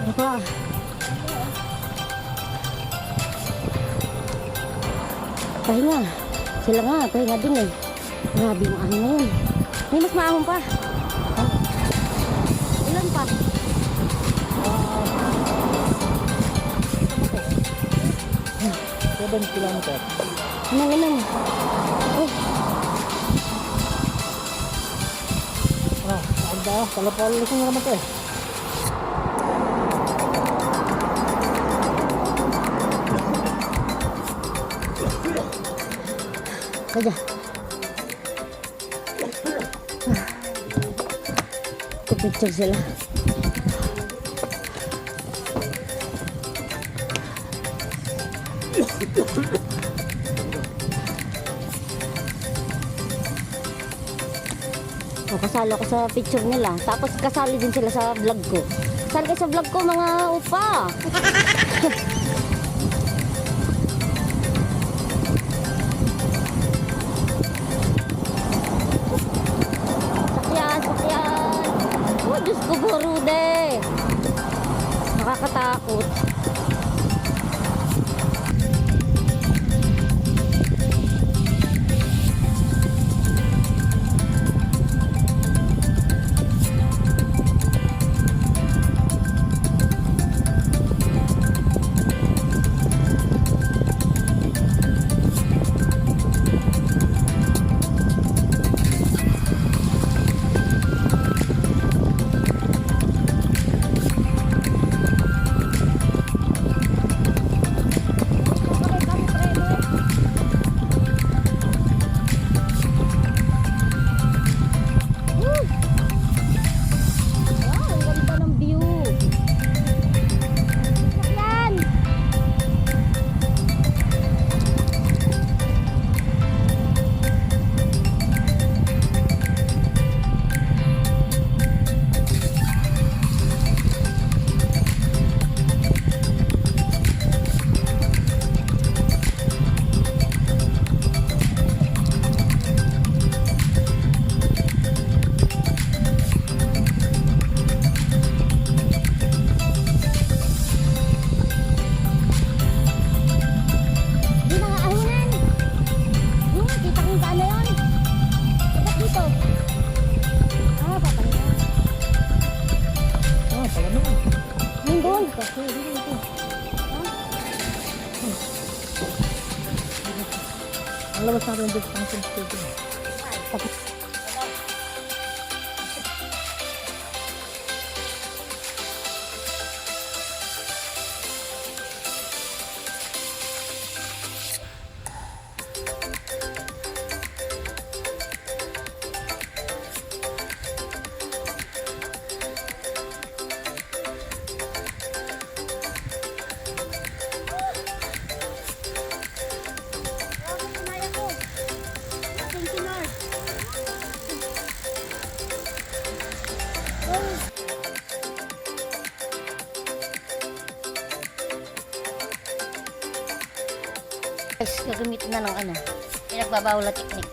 Apa? Pahinga. Sila nga, pahinga din eh. Grabe yung ahon na yun. May mas maahon pa. Ilan pa? 7 kilometers. Inang. Oh. Anda, pala-pala lang naman ito eh. Aja. Picture sila. Kasali ako sa picture nila. Tapos kasali din sila sa vlog ko. Kasali kayo sa vlog ko mga upa. Sakyan. Oh, Diyos ko, Borude. Nakakatakot. Ang labas natin yung function station. Guys, gagamitin na ng ano, pinagbabawal na technique.